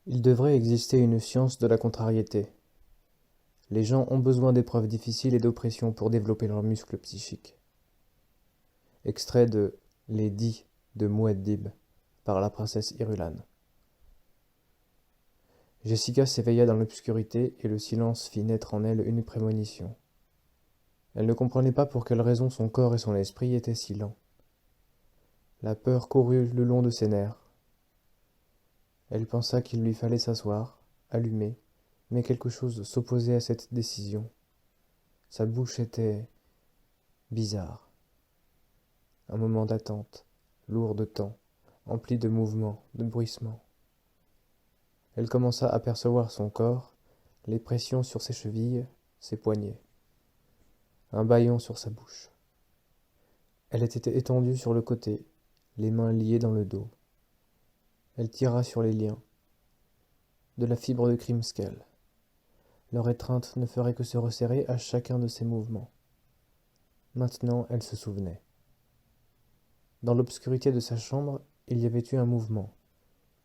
Il devrait exister une science de la contrariété. Les gens ont besoin d'épreuves difficiles et d'oppression pour développer leurs muscles psychiques. Extrait de Les Dits de Mouaddib par la princesse Irulan. Jessica s'éveilla dans l'obscurité et le silence fit naître en elle une prémonition. Elle ne comprenait pas pour quelle raison son corps et son esprit étaient si lents. La peur courut le long de ses nerfs. Elle pensa qu'il lui fallait s'asseoir, allumer, mais quelque chose s'opposait à cette décision. Sa bouche était bizarre. Un moment d'attente, lourd de temps, empli de mouvements, de bruissements. Elle commença à percevoir son corps, les pressions sur ses chevilles, ses poignets. Un bâillon sur sa bouche. Elle était étendue sur le côté, les mains liées dans le dos. Elle tira sur les liens. De la fibre de Krimskel. Leur étreinte ne ferait que se resserrer à chacun de ses mouvements. Maintenant, elle se souvenait. Dans l'obscurité de sa chambre, il y avait eu un mouvement.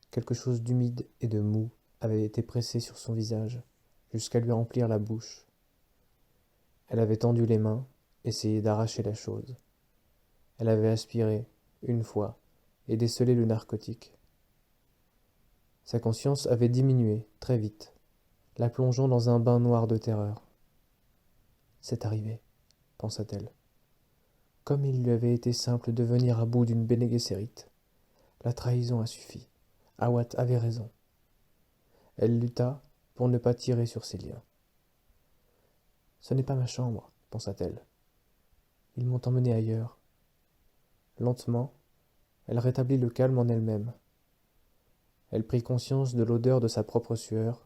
Quelque chose d'humide et de mou avait été pressé sur son visage, jusqu'à lui remplir la bouche. Elle avait tendu les mains, essayé d'arracher la chose. Elle avait aspiré, une fois, et décelé le narcotique. Sa conscience avait diminué, très vite, la plongeant dans un bain noir de terreur. C'est arrivé, pensa-t-elle. Comme il lui avait été simple de venir à bout d'une Bene Gesserit. La trahison a suffi. Awat avait raison. Elle lutta pour ne pas tirer sur ses liens. Ce n'est pas ma chambre, pensa-t-elle. Ils m'ont emmenée ailleurs. Lentement, elle rétablit le calme en elle-même. Elle prit conscience de l'odeur de sa propre sueur,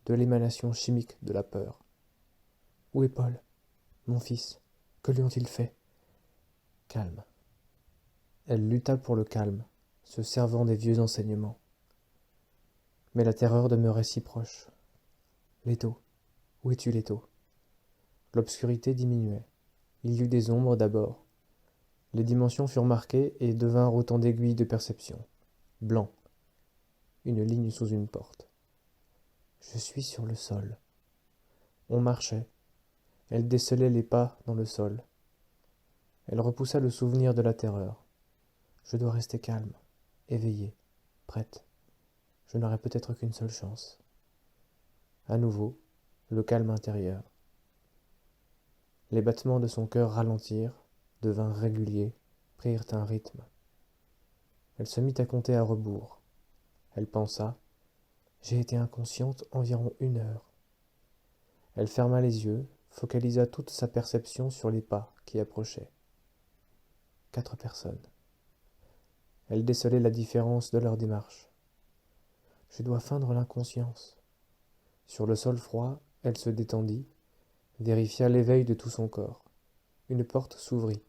de l'émanation chimique de la peur. Où est Paul, mon fils? Que lui ont-ils fait? Calme. Elle lutta pour le calme, se servant des vieux enseignements. Mais la terreur demeurait si proche. Leto, où es-tu, Leto? L'obscurité diminuait. Il y eut des ombres d'abord. Les dimensions furent marquées et devinrent autant d'aiguilles de perception. Blanc. Une ligne sous une porte. Je suis sur le sol. On marchait. Elle décelait les pas dans le sol. Elle repoussa le souvenir de la terreur. Je dois rester calme, éveillée, prête. Je n'aurai peut-être qu'une seule chance. À nouveau, le calme intérieur. Les battements de son cœur ralentirent, devinrent réguliers, prirent un rythme. Elle se mit à compter à rebours. Elle pensa, j'ai été inconsciente environ 1 heure. Elle ferma les yeux, focalisa toute sa perception sur les pas qui approchaient. 4 personnes. Elle décelait la différence de leur démarche. Je dois feindre l'inconscience. Sur le sol froid, elle se détendit, vérifia l'éveil de tout son corps. Une porte s'ouvrit.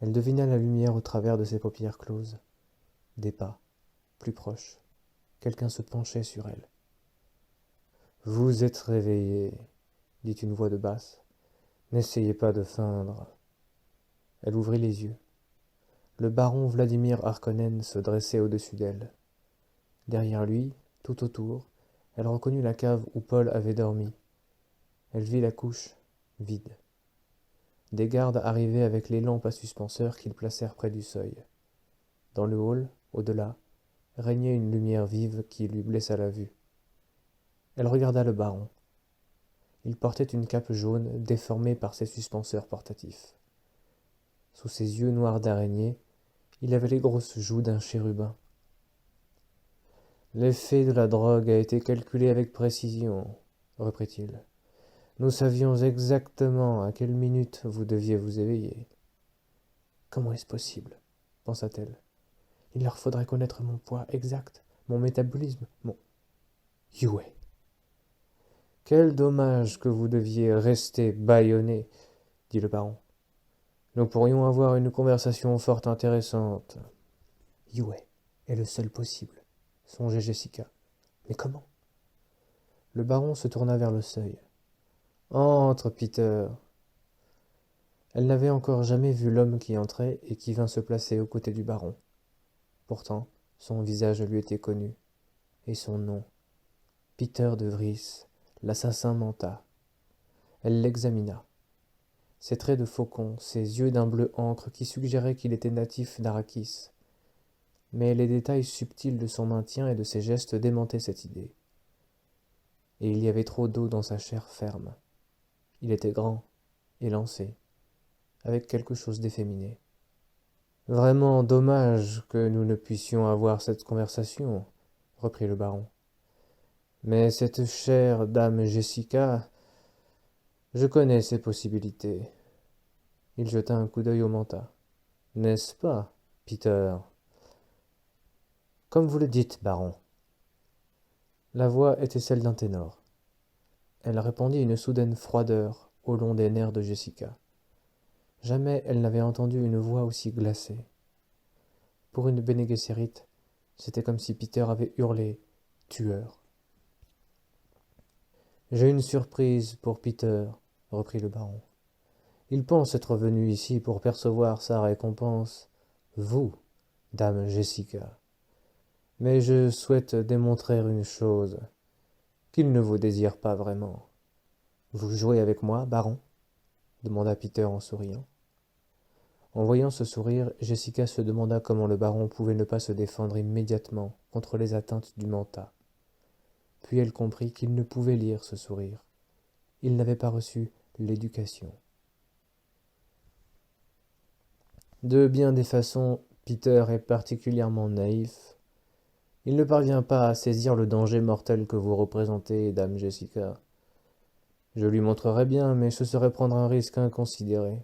Elle devina la lumière au travers de ses paupières closes. Des pas, plus proches. Quelqu'un se penchait sur elle. « Vous êtes réveillée, » dit une voix de basse. « N'essayez pas de feindre. » Elle ouvrit les yeux. Le baron Vladimir Harkonnen se dressait au-dessus d'elle. Derrière lui, tout autour, elle reconnut la cave où Paul avait dormi. Elle vit la couche, vide. Des gardes arrivaient avec les lampes à suspenseurs qu'ils placèrent près du seuil. Dans le hall, au-delà, régnait une lumière vive qui lui blessa la vue. Elle regarda le baron. Il portait une cape jaune déformée par ses suspenseurs portatifs. Sous ses yeux noirs d'araignée, il avait les grosses joues d'un chérubin. « L'effet de la drogue a été calculé avec précision, » reprit-il. « Nous savions exactement à quelle minute vous deviez vous éveiller. »« Comment est-ce possible ?» pensa-t-elle. « Il leur faudrait connaître mon poids exact, mon métabolisme, mon... Yue. Quel dommage que vous deviez rester bâillonné, dit le baron. Nous pourrions avoir une conversation fort intéressante. Yue est le seul possible, songeait Jessica. Mais comment? Le baron se tourna vers le seuil. Entre, Peter. Elle n'avait encore jamais vu l'homme qui entrait et qui vint se placer aux côtés du baron. Pourtant, son visage lui était connu. Et son nom, Peter de Vries, l'assassin menta. Elle l'examina. Ses traits de faucon, ses yeux d'un bleu encre qui suggéraient qu'il était natif d'Arrakis. Mais les détails subtils de son maintien et de ses gestes démentaient cette idée. Et il y avait trop d'eau dans sa chair ferme. Il était grand, élancé, avec quelque chose d'efféminé. « Vraiment dommage que nous ne puissions avoir cette conversation, » reprit le baron. « Mais cette chère dame Jessica, je connais ses possibilités. » Il jeta un coup d'œil au manta. « N'est-ce pas, Peter ?»« Comme vous le dites, baron. » La voix était celle d'un ténor. Elle répandit une soudaine froideur au long des nerfs de Jessica. Jamais elle n'avait entendu une voix aussi glacée. Pour une Bene Gesserit, c'était comme si Peter avait hurlé « tueur ». « J'ai une surprise pour Peter, » reprit le baron. « Il pense être venu ici pour percevoir sa récompense, vous, dame Jessica. Mais je souhaite démontrer une chose, qu'il ne vous désire pas vraiment. »« Vous jouez avec moi, baron ?» demanda Peter en souriant. En voyant ce sourire, Jessica se demanda comment le baron pouvait ne pas se défendre immédiatement contre les atteintes du manta. Puis elle comprit qu'il ne pouvait lire ce sourire. Il n'avait pas reçu l'éducation. De bien des façons, Peter est particulièrement naïf. Il ne parvient pas à saisir le danger mortel que vous représentez, dame Jessica. Je lui montrerais bien, mais ce serait prendre un risque inconsidéré.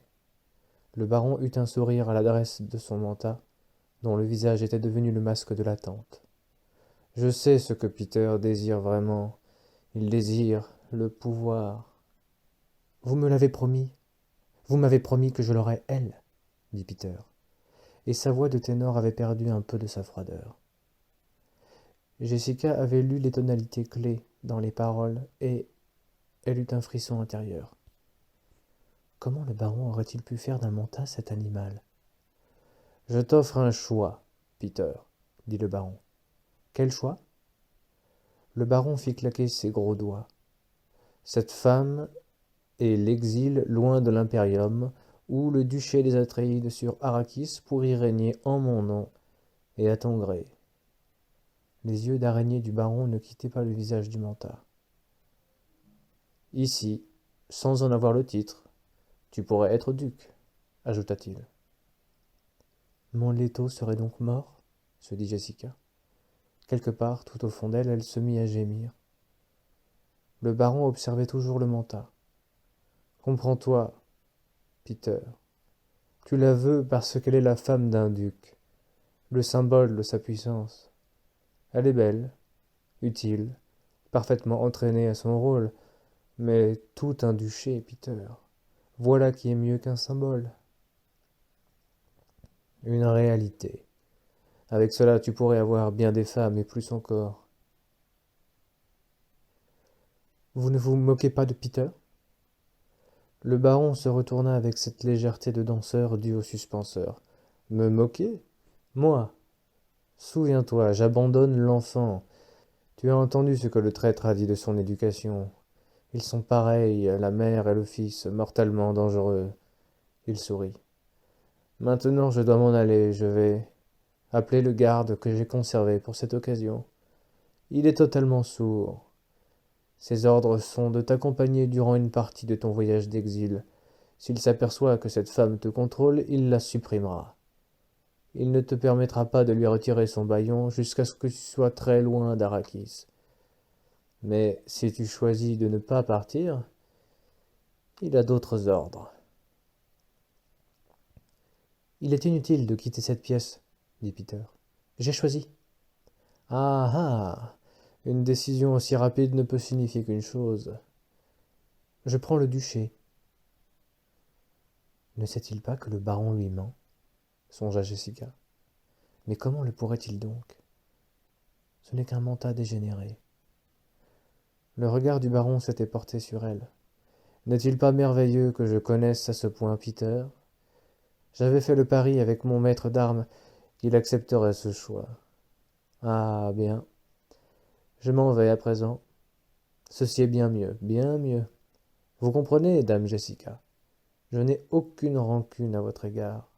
Le baron eut un sourire à l'adresse de son manta, dont le visage était devenu le masque de l'attente. Je sais ce que Peter désire vraiment. Il désire le pouvoir. Vous me l'avez promis. Vous m'avez promis que je l'aurais elle, dit Peter, et sa voix de ténor avait perdu un peu de sa froideur. Jessica avait lu les tonalités clés dans les paroles, et elle eut un frisson intérieur. Comment le baron aurait-il pu faire d'un manta cet animal? Je t'offre un choix, Peter, dit le baron. Quel choix? Le baron fit claquer ses gros doigts. Cette femme et l'exil loin de l'impérium, ou le duché des Atréides sur Arrakis pour y régner en mon nom et à ton gré. Les yeux d'araignée du baron ne quittaient pas le visage du manta. Ici, sans en avoir le titre, tu pourrais être duc, ajouta-t-il. Mon Leto serait donc mort, se dit Jessica. Quelque part, tout au fond d'elle, elle se mit à gémir. Le baron observait toujours le manta. Comprends-toi, Peter. Tu la veux parce qu'elle est la femme d'un duc, le symbole de sa puissance. Elle est belle, utile, parfaitement entraînée à son rôle, mais tout un duché, Peter. Voilà qui est mieux qu'un symbole. Une réalité. Avec cela, tu pourrais avoir bien des femmes et plus encore. Vous ne vous moquez pas de Peter? Le baron se retourna avec cette légèreté de danseur due au suspenseur. Me moquer? Moi? Souviens-toi, j'abandonne l'enfant. Tu as entendu ce que le traître a dit de son éducation. Ils sont pareils, la mère et le fils, mortellement dangereux. Il sourit. Maintenant je dois m'en aller, je vais appeler le garde que j'ai conservé pour cette occasion. Il est totalement sourd. Ses ordres sont de t'accompagner durant une partie de ton voyage d'exil. S'il s'aperçoit que cette femme te contrôle, il la supprimera. Il ne te permettra pas de lui retirer son bâillon jusqu'à ce que tu sois très loin d'Arrakis. Mais si tu choisis de ne pas partir, il a d'autres ordres. Il est inutile de quitter cette pièce, dit Peter. J'ai choisi. Ah ah, une décision aussi rapide ne peut signifier qu'une chose. Je prends le duché. Ne sait-il pas que le baron lui ment? Songea Jessica. Mais comment le pourrait-il donc? Ce n'est qu'un manta dégénéré. Le regard du baron s'était porté sur elle. N'est-il pas merveilleux que je connaisse à ce point Peter? J'avais fait le pari avec mon maître d'armes qu'il accepterait ce choix. Ah bien, Je m'en vais à présent. Ceci est bien mieux, bien mieux. Vous comprenez, dame Jessica, je n'ai aucune rancune à votre égard.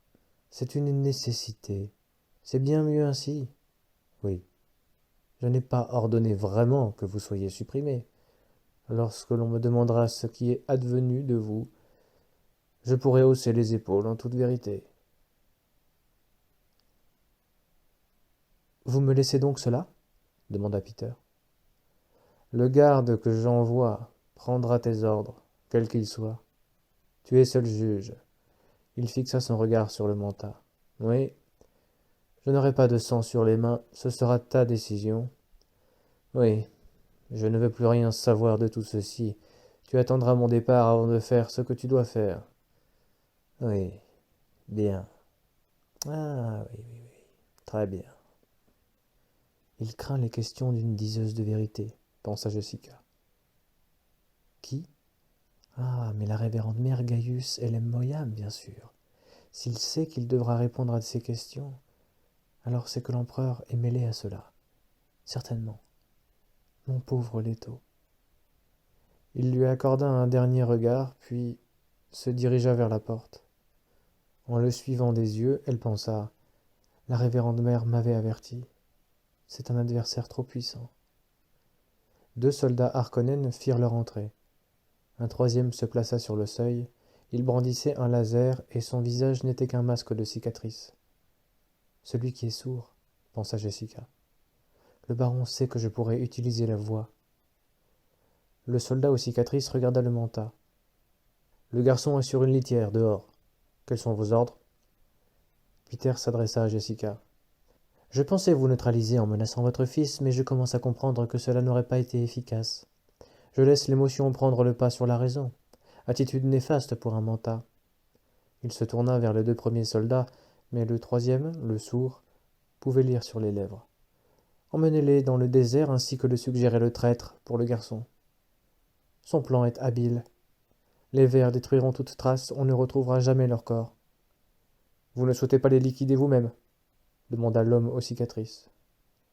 C'est une nécessité. C'est bien mieux ainsi. Oui, je n'ai pas ordonné vraiment que vous soyez supprimé. Lorsque l'on me demandera ce qui est advenu de vous, je pourrai hausser les épaules en toute vérité. Vous me laissez donc cela demanda Peter. Le garde que j'envoie prendra tes ordres, quels qu'ils soient. Tu es seul juge. Il fixa son regard sur le manta. Oui, je n'aurai pas de sang sur les mains, ce sera ta décision. Oui, je ne veux plus rien savoir de tout ceci. Tu attendras mon départ avant de faire ce que tu dois faire. Oui, bien. Ah oui, oui, oui. Très bien. Il craint les questions d'une diseuse de vérité, pensa Jessica. Qui? Ah, mais la révérende mère Gaius Hélène Moyam, bien sûr. S'il sait qu'il devra répondre à ces questions, alors c'est que l'empereur est mêlé à cela. Certainement. Mon pauvre Leto. Il lui accorda un dernier regard, puis se dirigea vers la porte. En le suivant des yeux, elle pensa « La révérende mère m'avait averti. C'est un adversaire trop puissant. » 2 soldats Harkonnen firent leur entrée. Un troisième se plaça sur le seuil. Il brandissait un laser et son visage n'était qu'un masque de cicatrices. « Celui qui est sourd, » pensa Jessica. « Le baron sait que je pourrais utiliser la voix. » Le soldat aux cicatrices regarda le manta. « Le garçon est sur une litière, dehors. Quels sont vos ordres ?» Peter s'adressa à Jessica. « Je pensais vous neutraliser en menaçant votre fils, mais je commence à comprendre que cela n'aurait pas été efficace. Je laisse l'émotion prendre le pas sur la raison. Attitude néfaste pour un manta. » Il se tourna vers les 2 premiers soldats, mais le troisième, le sourd, pouvait lire sur les lèvres. « Emmenez-les dans le désert ainsi que le suggérait le traître pour le garçon. Son plan est habile. Les vers détruiront toute trace, on ne retrouvera jamais leur corps. »« Vous ne souhaitez pas les liquider vous-même » demanda l'homme aux cicatrices.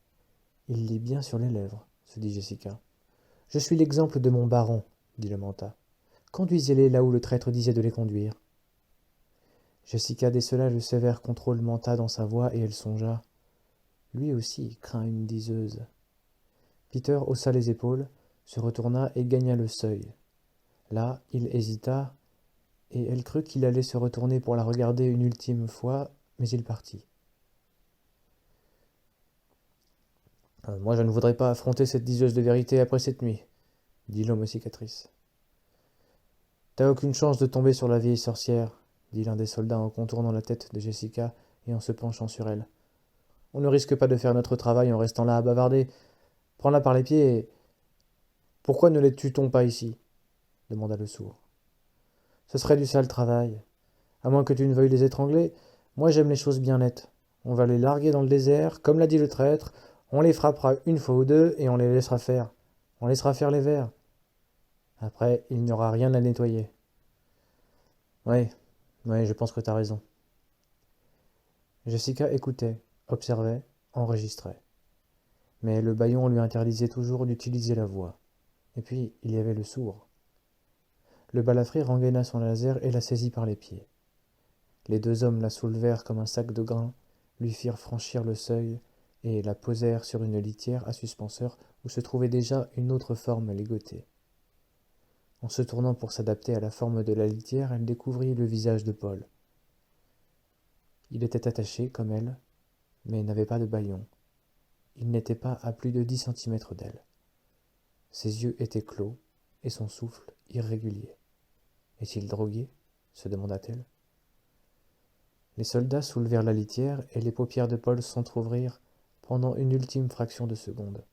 « Il lit bien sur les lèvres, » se dit Jessica. « Je suis l'exemple de mon baron, » dit le manta. « Conduisez-les là où le traître disait de les conduire. » Jessica décela le sévère contrôle manta dans sa voix et elle songea. Lui aussi craint une diseuse. Peter haussa les épaules, se retourna et gagna le seuil. Là, il hésita, et elle crut qu'il allait se retourner pour la regarder une ultime fois, mais il partit. « Moi, je ne voudrais pas affronter cette diseuse de vérité après cette nuit, » dit l'homme aux cicatrices. « T'as aucune chance de tomber sur la vieille sorcière, » dit l'un des soldats en contournant la tête de Jessica et en se penchant sur elle. « On ne risque pas de faire notre travail en restant là à bavarder. Prends-la par les pieds et... »« Pourquoi ne les tue-t-on pas ici ?» demanda le sourd. « Ce serait du sale travail. À moins que tu ne veuilles les étrangler, moi j'aime les choses bien nettes. On va les larguer dans le désert, comme l'a dit le traître, on les frappera une fois ou deux et on les laissera faire. On laissera faire les vers. Après, il n'y aura rien à nettoyer. » Oui, je pense que t'as raison. Jessica écoutait, observait, enregistrait. Mais le bâillon lui interdisait toujours d'utiliser la voix. Et puis, il y avait le sourd. Le balafré rengaina son laser et la saisit par les pieds. Les 2 hommes la soulevèrent comme un sac de grains, lui firent franchir le seuil et la posèrent sur une litière à suspenseur où se trouvait déjà une autre forme ligotée. En se tournant pour s'adapter à la forme de la litière, elle découvrit le visage de Paul. Il était attaché, comme elle, mais n'avait pas de bâillon. Il n'était pas à plus de 10 centimètres d'elle. Ses yeux étaient clos, et son souffle irrégulier. Est-il drogué ? Se demanda-t-elle. Les soldats soulevèrent la litière, et les paupières de Paul s'entr'ouvrirent pendant une ultime fraction de seconde.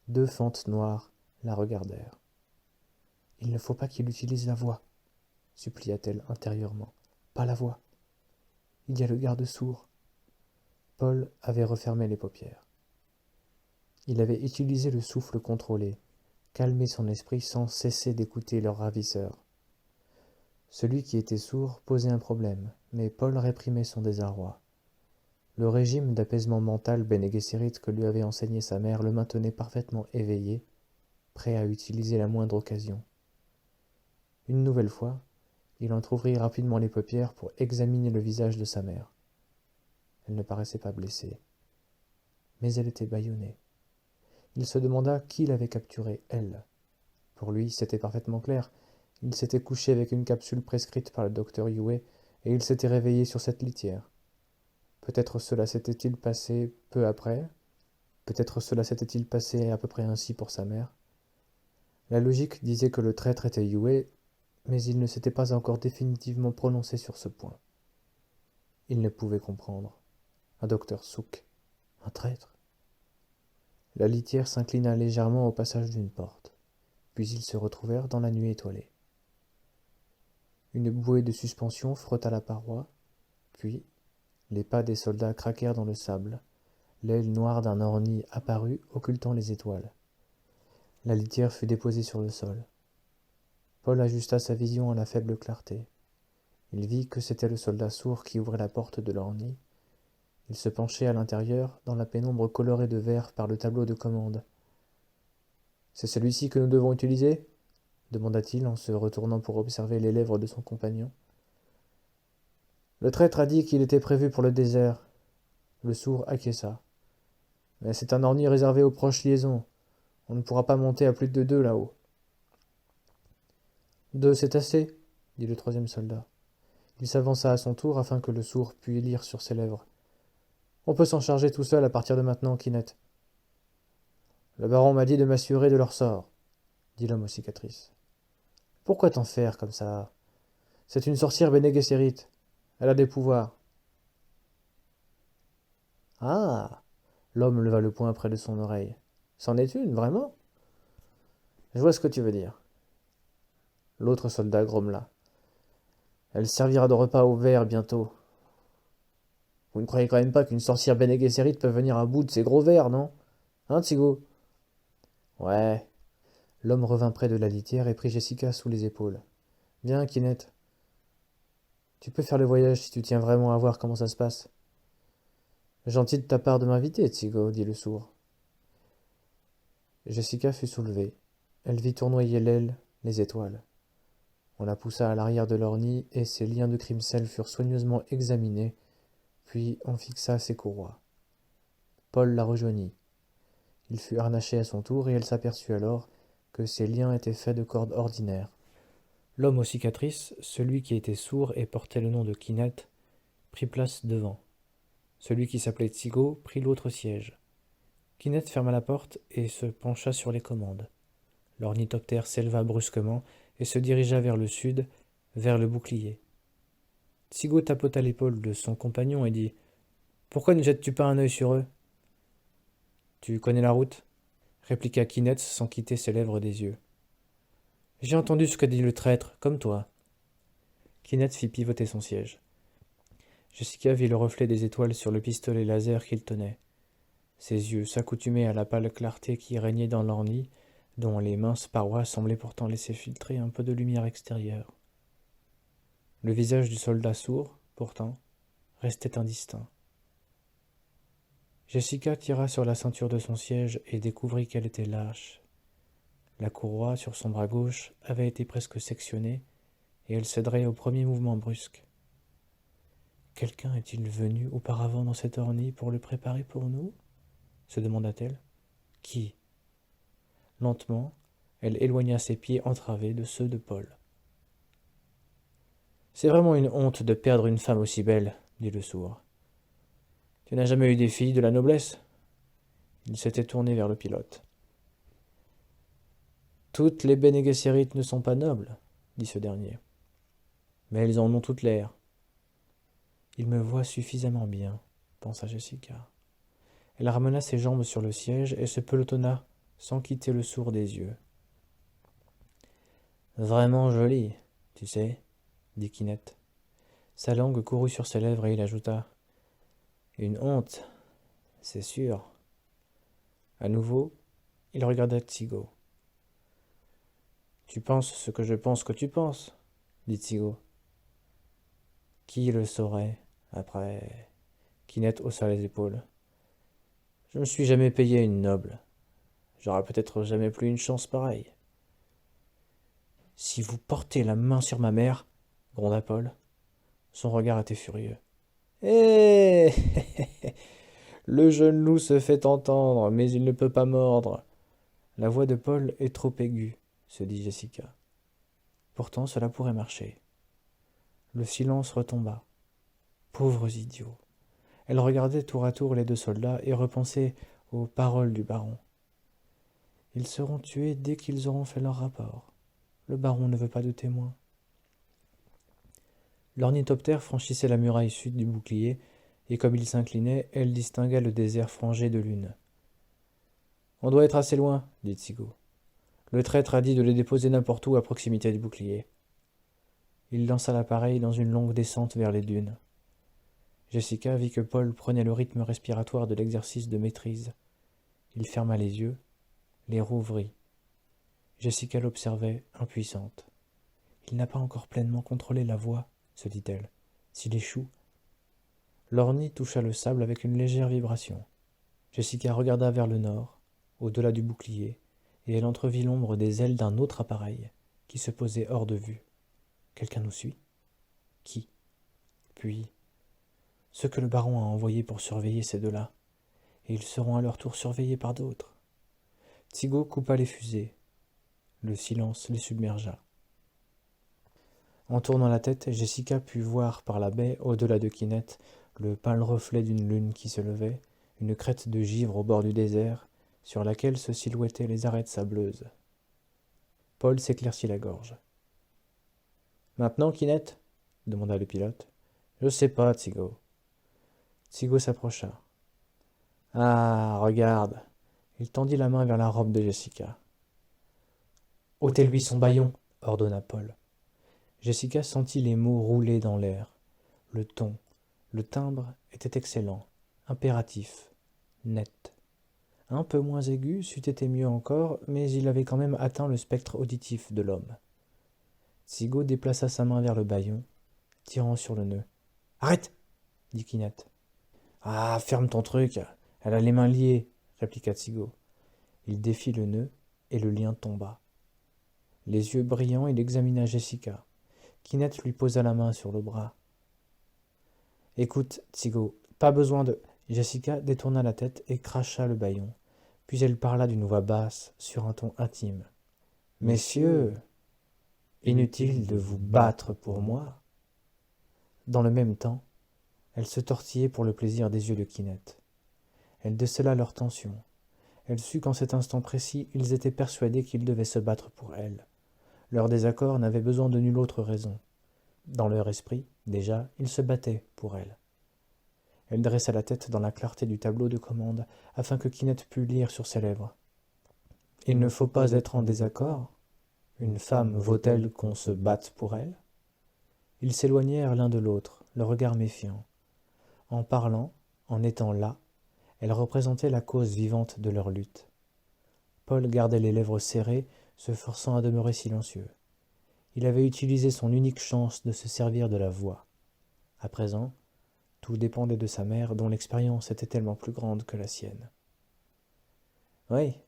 2 fentes noires la regardèrent. « Il ne faut pas qu'il utilise la voix, » supplia-t-elle intérieurement. « Pas la voix. Il y a le garde sourd. » Paul avait refermé les paupières. Il avait utilisé le souffle contrôlé, calmé son esprit sans cesser d'écouter leur ravisseur. Celui qui était sourd posait un problème, mais Paul réprimait son désarroi. Le régime d'apaisement mental Bene Gesserit que lui avait enseigné sa mère le maintenait parfaitement éveillé, prêt à utiliser la moindre occasion. Une nouvelle fois, il entr'ouvrit rapidement les paupières pour examiner le visage de sa mère. Elle ne paraissait pas blessée, mais elle était bâillonnée. Il se demanda qui l'avait capturée, elle. Pour lui, c'était parfaitement clair. Il s'était couché avec une capsule prescrite par le docteur Yue et il s'était réveillé sur cette litière. Peut-être cela s'était-il passé peu après, peut-être cela s'était-il passé à peu près ainsi pour sa mère. La logique disait que le traître était Yue, mais il ne s'était pas encore définitivement prononcé sur ce point. Il ne pouvait comprendre. Un docteur Souk, un traître. La litière s'inclina légèrement au passage d'une porte, puis ils se retrouvèrent dans la nuit étoilée. Une bouée de suspension frotta la paroi, puis les pas des soldats craquèrent dans le sable. L'aile noire d'un orni apparut, occultant les étoiles. La litière fut déposée sur le sol. Paul ajusta sa vision à la faible clarté. Il vit que c'était le soldat sourd qui ouvrait la porte de l'orni. Il se penchait à l'intérieur, dans la pénombre colorée de vert par le tableau de commande. « C'est celui-ci que nous devons utiliser » demanda-t-il en se retournant pour observer les lèvres de son compagnon. Le traître a dit qu'il était prévu pour le désert. Le sourd acquiesça. Mais c'est un orni réservé aux proches liaisons. On ne pourra pas monter à plus de 2 là-haut. 2, c'est assez, dit le troisième soldat. Il s'avança à son tour afin que le sourd pût lire sur ses lèvres. On peut s'en charger tout seul à partir de maintenant, Kinette. Le baron m'a dit de m'assurer de leur sort, dit l'homme aux cicatrices. Pourquoi t'en faire comme ça? C'est une sorcière Bene Gesserit. Elle a des pouvoirs. Ah! L'homme leva le poing près de son oreille. C'en est une, vraiment? Je vois ce que tu veux dire. L'autre soldat grommela. Elle servira de repas au ver bientôt. Vous ne croyez quand même pas qu'une sorcière Bene Gesserit peut venir à bout de ces gros vers, non? Hein, Tsigo? Ouais. L'homme revint près de la litière et prit Jessica sous les épaules. Viens, Kinette. Tu peux faire le voyage si tu tiens vraiment à voir comment ça se passe. Gentil de ta part de m'inviter, Tsigo, dit le sourd. Jessica fut soulevée. Elle vit tournoyer l'aile, les étoiles. On la poussa à l'arrière de l'orni et ses liens de crimsel furent soigneusement examinés, puis on fixa ses courroies. Paul la rejoignit. Il fut harnaché à son tour et elle s'aperçut alors que ses liens étaient faits de cordes ordinaires. L'homme aux cicatrices, celui qui était sourd et portait le nom de Kinette, prit place devant. Celui qui s'appelait Tsigo prit l'autre siège. Kinette ferma la porte et se pencha sur les commandes. L'ornithoptère s'éleva brusquement et se dirigea vers le sud, vers le bouclier. Tsigo tapota l'épaule de son compagnon et dit « Pourquoi ne jettes-tu pas un œil sur eux ?»« Tu connais la route ?» répliqua Kinette sans quitter ses lèvres des yeux. « J'ai entendu ce que dit le traître, comme toi. » Kinette fit pivoter son siège. Jessica vit le reflet des étoiles sur le pistolet laser qu'il tenait. Ses yeux s'accoutumaient à la pâle clarté qui régnait dans l'orni, dont les minces parois semblaient pourtant laisser filtrer un peu de lumière extérieure. Le visage du soldat sourd, pourtant, restait indistinct. Jessica tira sur la ceinture de son siège et découvrit qu'elle était lâche. La courroie sur son bras gauche avait été presque sectionnée, et elle céderait au premier mouvement brusque. Quelqu'un est-il venu auparavant dans cet orni pour le préparer pour nous? Se demanda-t-elle. Qui? Lentement, elle éloigna ses pieds entravés de ceux de Paul. C'est vraiment une honte de perdre une femme aussi belle, dit le sourd. Tu n'as jamais eu des filles de la noblesse? Il s'était tourné vers le pilote. Toutes les Bene Gesserit ne sont pas nobles, dit ce dernier. Mais elles en ont toute l'air. Il me voit suffisamment bien, pensa Jessica. Elle ramena ses jambes sur le siège et se pelotonna sans quitter le sourd des yeux. Vraiment jolie, tu sais, dit Kinette. Sa langue courut sur ses lèvres et il ajouta. Une honte, c'est sûr. À nouveau, il regarda Tsigo. Tu penses ce que je pense que tu penses, dit Tsigo. Qui le saurait, après... Kynette haussa les épaules. Je me suis jamais payé une noble. J'aurai peut-être jamais plus une chance pareille. Si vous portez la main sur ma mère, gronda Paul. Son regard était furieux. Hé Le jeune loup se fait entendre, mais il ne peut pas mordre. La voix de Paul est trop aiguë, se dit Jessica. Pourtant, cela pourrait marcher. Le silence retomba. Pauvres idiots. Elle regardait tour à tour les deux soldats et repensait aux paroles du baron. Ils seront tués dès qu'ils auront fait leur rapport. Le baron ne veut pas de témoins. L'ornithoptère franchissait la muraille sud du bouclier, et comme il s'inclinait, elle distingua le désert frangé de lune. « On doit être assez loin, » dit Tsigo. « Le traître a dit de les déposer n'importe où à proximité du bouclier. » Il lança l'appareil dans une longue descente vers les dunes. Jessica vit que Paul prenait le rythme respiratoire de l'exercice de maîtrise. Il ferma les yeux, les rouvrit. Jessica l'observait, impuissante. « Il n'a pas encore pleinement contrôlé la voie, » se dit-elle. « S'il échoue... » L'ornie toucha le sable avec une légère vibration. Jessica regarda vers le nord, au-delà du bouclier, et elle entrevit l'ombre des ailes d'un autre appareil, qui se posait hors de vue. Quelqu'un nous suit? Qui? Puis, ceux que le baron a envoyés pour surveiller ces deux-là, et ils seront à leur tour surveillés par d'autres. Tsigo coupa les fusées. Le silence les submergea. En tournant la tête, Jessica put voir par la baie, au-delà de Kynette, le pâle reflet d'une lune qui se levait, une crête de givre au bord du désert, sur laquelle se silhouettaient les arêtes sableuses. Paul s'éclaircit la gorge. « Maintenant, Kynette ?» demanda le pilote. « Je sais pas, Tsigo. » Tsigo s'approcha. « Ah, regarde !» Il tendit la main vers la robe de Jessica. « Ôtez-lui son bâillon !» ordonna Paul. Jessica sentit les mots rouler dans l'air. Le ton, le timbre étaient excellents, impératifs, nets. Un peu moins aigu c'eût été mieux encore, mais il avait quand même atteint le spectre auditif de l'homme. Tsigo déplaça sa main vers le bâillon, tirant sur le nœud. « Arrête !» dit Kynette. « Ah, ferme ton truc, elle a les mains liées !» répliqua Tsigo. Il défit le nœud, et le lien tomba. Les yeux brillants, il examina Jessica. Kynette lui posa la main sur le bras. « Écoute, Tsigo, pas besoin de... » Jessica détourna la tête et cracha le bâillon. Puis elle parla d'une voix basse, sur un ton intime. « Messieurs, inutile de vous battre pour moi. » Dans le même temps, elle se tortillait pour le plaisir des yeux de Kynette. Elle décela leur tension. Elle sut qu'en cet instant précis, ils étaient persuadés qu'ils devaient se battre pour elle. Leur désaccord n'avait besoin de nulle autre raison. Dans leur esprit, déjà, ils se battaient pour elle. Elle dressa la tête dans la clarté du tableau de commande, afin que Kynette pût lire sur ses lèvres. « Il ne faut pas être en désaccord. Une femme vaut-elle qu'on se batte pour elle ?» Ils s'éloignèrent l'un de l'autre, le regard méfiant. En parlant, en étant là, elle représentait la cause vivante de leur lutte. Paul gardait les lèvres serrées, se forçant à demeurer silencieux. Il avait utilisé son unique chance de se servir de la voix. À présent, tout dépendait de sa mère, dont l'expérience était tellement plus grande que la sienne. « Oui, »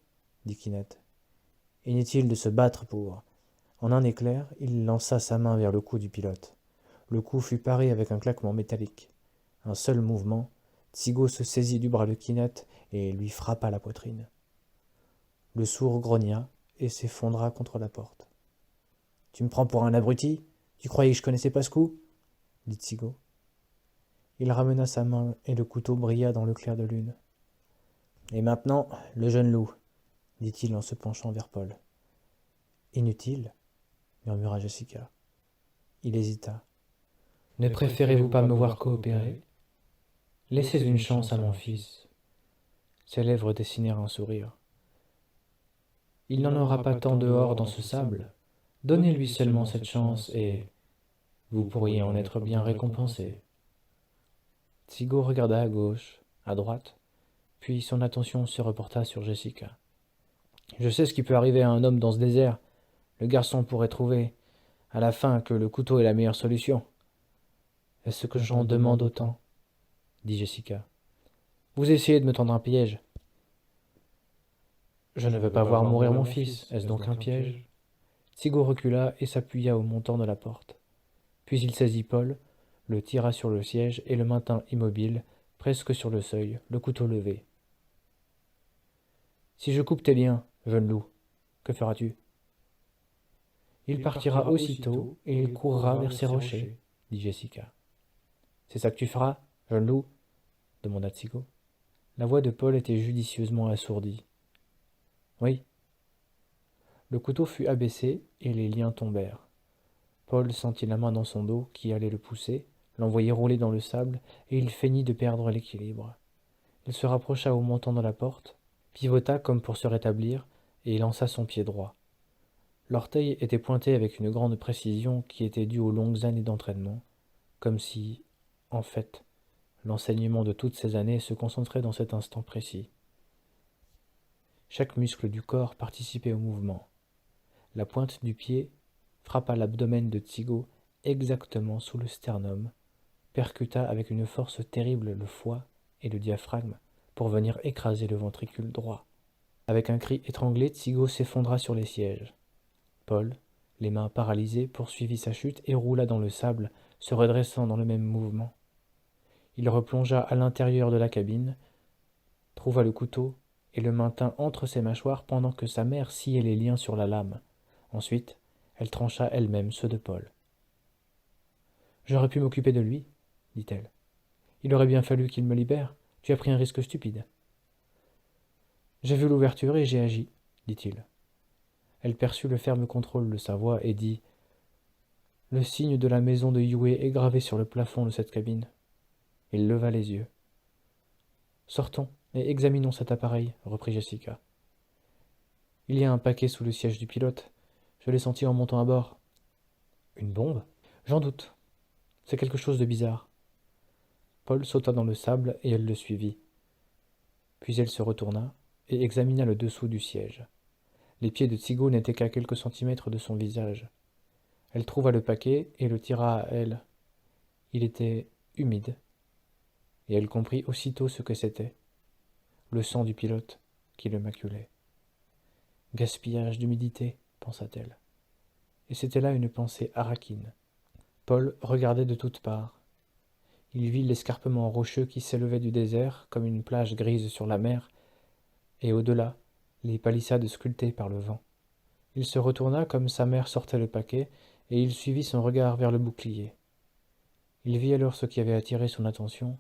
dit Kynette. « Inutile de se battre pour... » En un éclair, il lança sa main vers le cou du pilote. Le coup fut paré avec un claquement métallique. Un seul mouvement, Tsigo se saisit du bras de Kynette et lui frappa la poitrine. Le sourd grogna et s'effondra contre la porte. « Tu me prends pour un abruti? Tu croyais que je connaissais pas ce coup ?» dit Tsigo. Il ramena sa main et le couteau brilla dans le clair de lune. « Et maintenant, le jeune loup, » dit-il en se penchant vers Paul. « Inutile, » murmura Jessica. Il hésita. « Ne préférez-vous pas me voir coopérer? Laissez une chance à mon fils. » Ses lèvres dessinèrent un sourire. « Il n'en aura pas tant dehors dans ce sable. Donnez-lui seulement cette chance et vous pourriez en être bien récompensé. » Tsigo regarda à gauche, à droite, puis son attention se reporta sur Jessica. « Je sais ce qui peut arriver à un homme dans ce désert. Le garçon pourrait trouver, à la fin, que le couteau est la meilleure solution. Est-ce que j'en demande autant ? dit Jessica. Vous essayez de me tendre un piège. Je ne veux pas voir mourir mon fils. Est-ce donc un piège? Tsigo recula et s'appuya au montant de la porte. Puis il saisit Paul, le tira sur le siège et le maintint immobile, presque sur le seuil, le couteau levé. Si je coupe tes liens, jeune loup, que feras-tu? Il partira aussitôt et il courra vers ces rochers, dit Jessica. C'est ça que tu feras, jeune loup? Demanda Tsigo. La voix de Paul était judicieusement assourdie. Oui. Le couteau fut abaissé et les liens tombèrent. Paul sentit la main dans son dos qui allait le pousser, l'envoyer rouler dans le sable, et il feignit de perdre l'équilibre. Il se rapprocha au montant de la porte, pivota comme pour se rétablir, et lança son pied droit. L'orteil était pointé avec une grande précision qui était due aux longues années d'entraînement, comme si, en fait, l'enseignement de toutes ces années se concentrait dans cet instant précis. Chaque muscle du corps participait au mouvement. La pointe du pied frappa l'abdomen de Tsigo exactement sous le sternum, percuta avec une force terrible le foie et le diaphragme pour venir écraser le ventricule droit. Avec un cri étranglé, Tsigo s'effondra sur les sièges. Paul, les mains paralysées, poursuivit sa chute et roula dans le sable, se redressant dans le même mouvement. Il replongea à l'intérieur de la cabine, trouva le couteau et le maintint entre ses mâchoires pendant que sa mère sciait les liens sur la lame. Ensuite, elle trancha elle-même ceux de Paul. « J'aurais pu m'occuper de lui, dit-elle. Il aurait bien fallu qu'il me libère. Tu as pris un risque stupide. J'ai vu l'ouverture et j'ai agi, dit-il. Elle perçut le ferme contrôle de sa voix et dit « Le signe de la maison de Yue est gravé sur le plafond de cette cabine. » Il leva les yeux. « Sortons et examinons cet appareil, reprit Jessica. Il y a un paquet sous le siège du pilote. Je l'ai senti en montant à bord. Une bombe? J'en doute. C'est quelque chose de bizarre. Paul sauta dans le sable et elle le suivit. Puis elle se retourna et examina le dessous du siège. Les pieds de Tsigo n'étaient qu'à quelques centimètres de son visage. Elle trouva le paquet et le tira à elle. Il était humide. Et elle comprit aussitôt ce que c'était. Le sang du pilote qui le maculait. Gaspillage d'humidité, pensa-t-elle. Et c'était là une pensée arachine. Paul regardait de toutes parts. Il vit l'escarpement rocheux qui s'élevait du désert comme une plage grise sur la mer, et au-delà, les palissades sculptées par le vent. Il se retourna comme sa mère sortait le paquet, et il suivit son regard vers le bouclier. Il vit alors ce qui avait attiré son attention,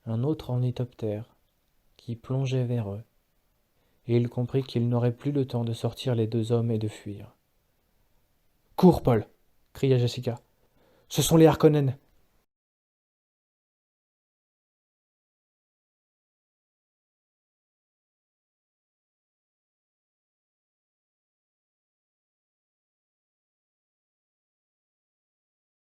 un autre ornithoptère, qui plongeait vers eux, et il comprit qu'il n'aurait plus le temps de sortir les deux hommes et de fuir. « Cours, Paul !» cria Jessica. « Ce sont les Harkonnen.